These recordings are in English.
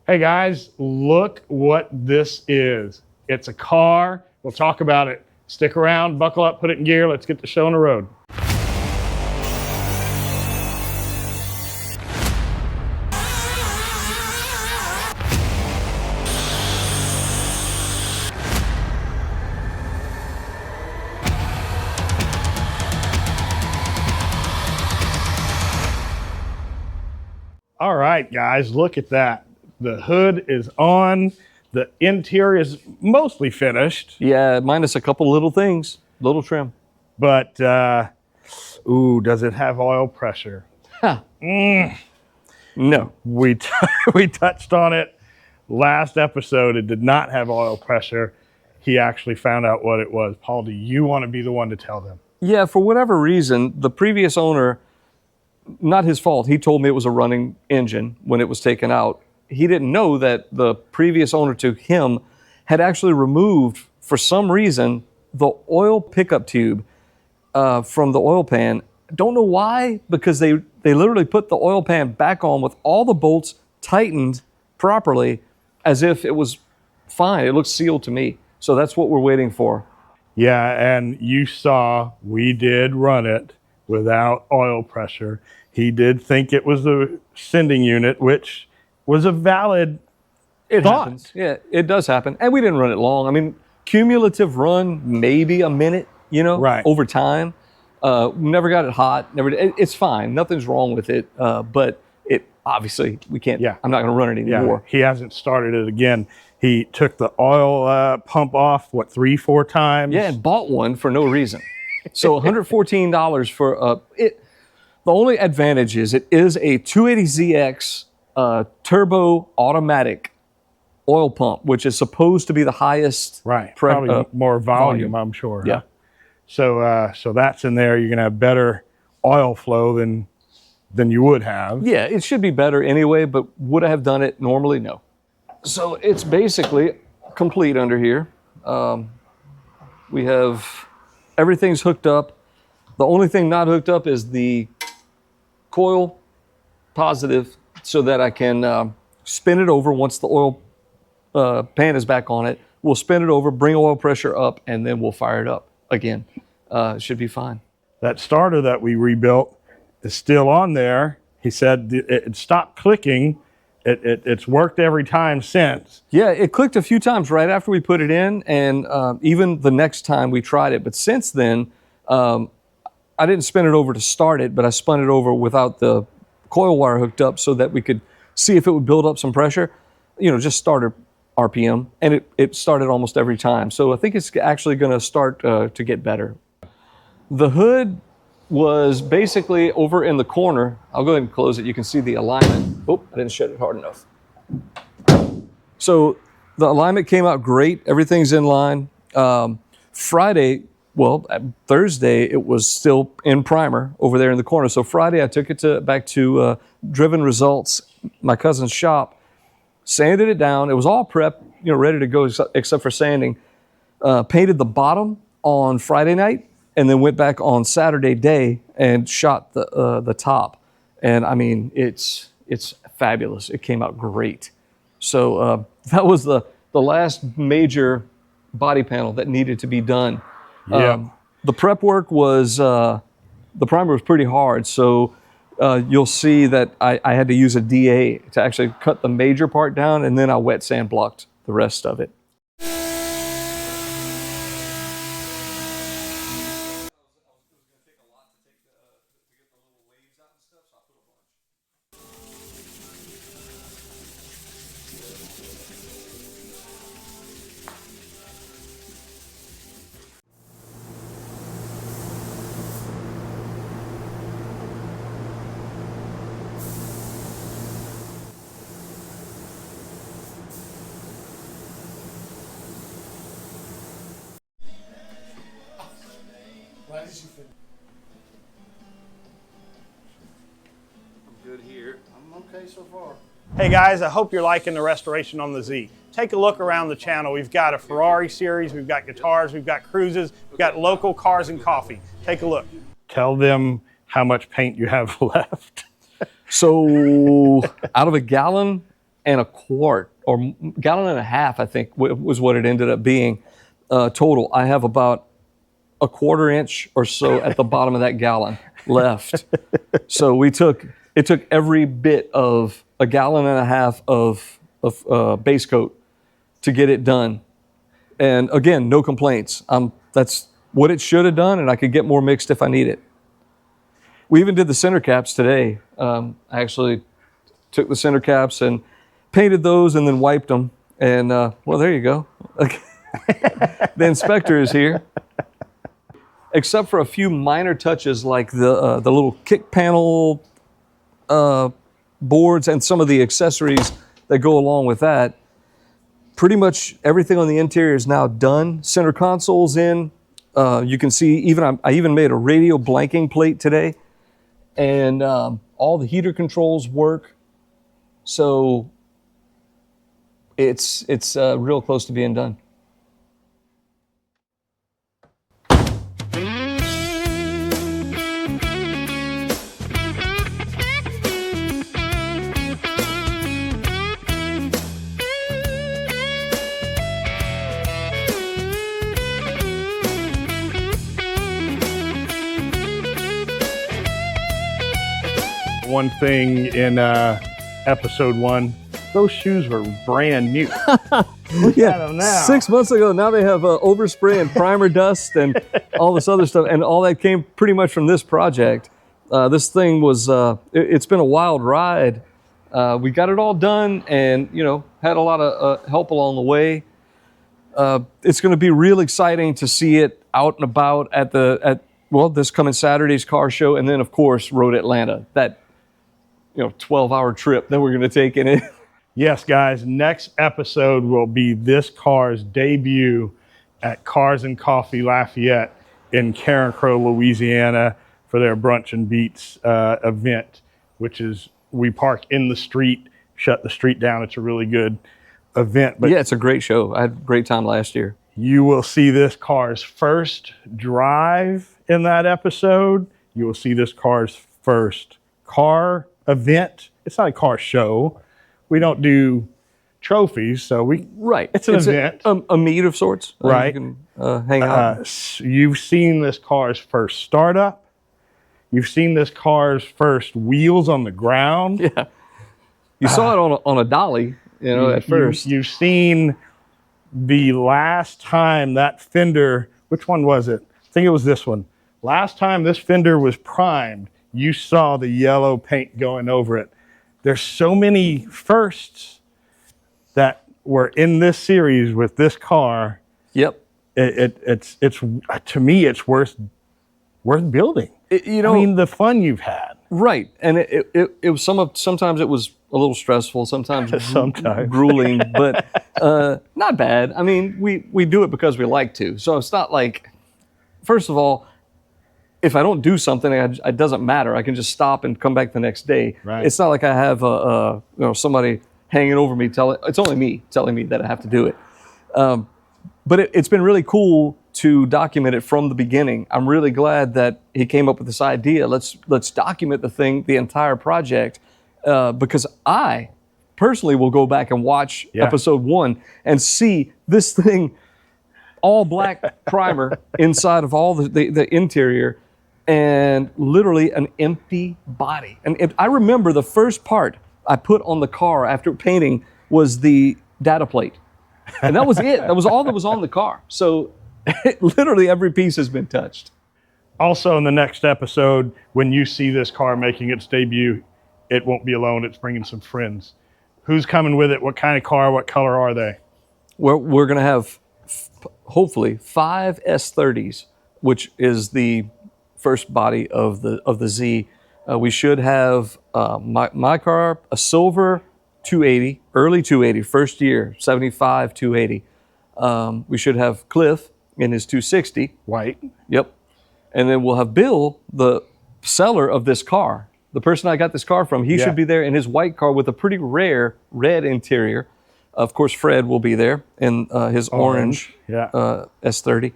Hey guys, look what this is. It's a car. We'll talk about it. Stick around, buckle up, put it in gear. Let's get the show on the road. All right, guys, look at that. The hood is on. The interior is mostly finished. Yeah, minus a couple little things, little trim. But, ooh, does it have oil pressure? Huh. No. We touched on it last episode. It did not have oil pressure. He actually found out what it was. Paul, do you want to be the one to tell them? Yeah, for whatever reason, the previous owner, not his fault, he told me it was a running engine when it was taken out. He didn't know that the previous owner to him had actually removed, for some reason, the oil pickup tube from the oil pan. Don't know why, because they literally put the oil pan back on with all the bolts tightened properly as if it was fine. It looks sealed to me. So that's what we're waiting for. Yeah, and you saw we did run it without oil pressure. He did think it was the sending unit, which was a valid thought. Happens. Yeah, it does happen. And we didn't run it long. I mean, cumulative run, maybe a minute, Right. over time. Never got it hot. It's fine. Nothing's wrong with it. But it obviously, we can't, I'm not going to run it anymore. Yeah, he hasn't started it again. He took the oil pump off, 3-4 times? Yeah, and bought one for no reason. So $114 for it. The only advantage is it is a 280ZX turbo automatic oil pump, which is supposed to be the highest. Right, probably more volume, I'm sure. Yeah. Huh? So that's in there. You're going to have better oil flow than you would have. Yeah, it should be better anyway, but would I have done it normally? No. So it's basically complete under here. We have everything's hooked up. The only thing not hooked up is the coil positive, so that I can spin it over once the oil pan is back on it. We'll spin it over, bring oil pressure up, and then we'll fire it up again. It should be fine. That starter that we rebuilt is still on there. He said it stopped clicking. It's worked every time since. Yeah, it clicked a few times right after we put it in, and even the next time we tried it. But since then, I didn't spin it over to start it, but I spun it over without the coil wire hooked up so that we could see if it would build up some pressure. Just starter RPM, and it started almost every time. So I think it's actually going to start to get better. The hood was basically over in the corner. I'll go ahead and close it. You can see the alignment. Oh, I didn't shut it hard enough. So the alignment came out great. Everything's in line. Thursday, it was still in primer over there in the corner. So Friday, I took it back to Driven Results, my cousin's shop, sanded it down. It was all prepped, ready to go except for sanding. Painted the bottom on Friday night, and then went back on Saturday day and shot the top. And I mean, it's fabulous. It came out great. So that was the last major body panel that needed to be done. Yeah. The prep work was, the primer was pretty hard. So you'll see that I had to use a DA to actually cut the major part down, and then I wet sand blocked the rest of it. I'm good here. I'm okay so far. Hey guys, I hope you're liking the restoration on the Z. Take a look around the channel. We've got a Ferrari series, we've got guitars, we've got cruises, we've got local cars and coffee. Take a look. Tell them how much paint you have left. So out of a gallon, and a quart, or gallon and a half, I think was what it ended up being total. I have about a quarter inch or so at the bottom of that gallon left. So it took every bit of a gallon and a half of base coat to get it done. And again, no complaints. That's what it should have done, and I could get more mixed if I need it. We even did the center caps today. I actually took the center caps and painted those and then wiped them. And well, there you go. The inspector is here. Except for a few minor touches like the little kick panel boards and some of the accessories that go along with that. Pretty much everything on the interior is now done. Center console's in. You can see I even made a radio blanking plate today, and all the heater controls work. So it's real close to being done. One thing in episode 1, those shoes were brand new. Look at them now. 6 months ago, now they have overspray and primer dust and all this other stuff, and all that came pretty much from this project. This thing was, it's been a wild ride. We got it all done and, had a lot of help along the way. It's going to be real exciting to see it out and about at this coming Saturday's car show, and then, of course, Road Atlanta. That 12-hour trip that we're going to take in it. Yes, guys, next episode will be this car's debut at Cars and Coffee Lafayette in Carencro, Louisiana for their Brunch and Beats event, which is, we park in the street, shut the street down. It's a really good event. But yeah, it's a great show. I had a great time last year. You will see this car's first drive in that episode. You will see this car's first car event. It's not a car show. We don't do trophies, so it's an event. A meet of sorts. Right. You can hang out. You've seen this car's first startup. You've seen this car's first wheels on the ground. Yeah. You saw it on a dolly, at first. You've seen the last time that fender, which one was it? I think it was this one. Last time this fender was primed, you saw the yellow paint going over it. There's so many firsts that were in this series with this car. Yep. It's to me, it's worth building. The fun you've had. Right. And it was sometimes it was a little stressful, sometimes grueling, but not bad. I mean, we do it because we like to. So it's not like, first of all, if I don't do something, it doesn't matter. I can just stop and come back the next day. Right. It's not like I have somebody hanging over me it's only me telling me that I have to do it. But it's been really cool to document it from the beginning. I'm really glad that he came up with this idea. Let's document the entire project, because I personally will go back and watch episode 1 and see this thing, all black primer inside of all the interior, and literally an empty body. And I remember the first part I put on the car after painting was the data plate. And that was it. That was all that was on the car. So literally every piece has been touched. Also in the next episode, when you see this car making its debut, it won't be alone. It's bringing some friends. Who's coming with it? What kind of car? What color are they? We're going to have hopefully 5 S30s, which is the first body of the Z. We should have my car, a silver 280, early 280, first year, 75 280. We should have Cliff in his 260. White. Yep. And then we'll have Bill, the seller of this car. The person I got this car from, he should be there in his white car with a pretty rare red interior. Of course, Fred will be there in his orange S30.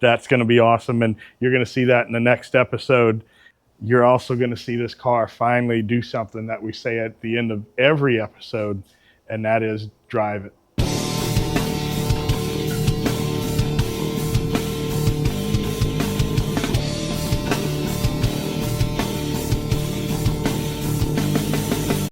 That's going to be awesome, and you're going to see that in the next episode. You're also going to see this car finally do something that we say at the end of every episode, and that is drive it.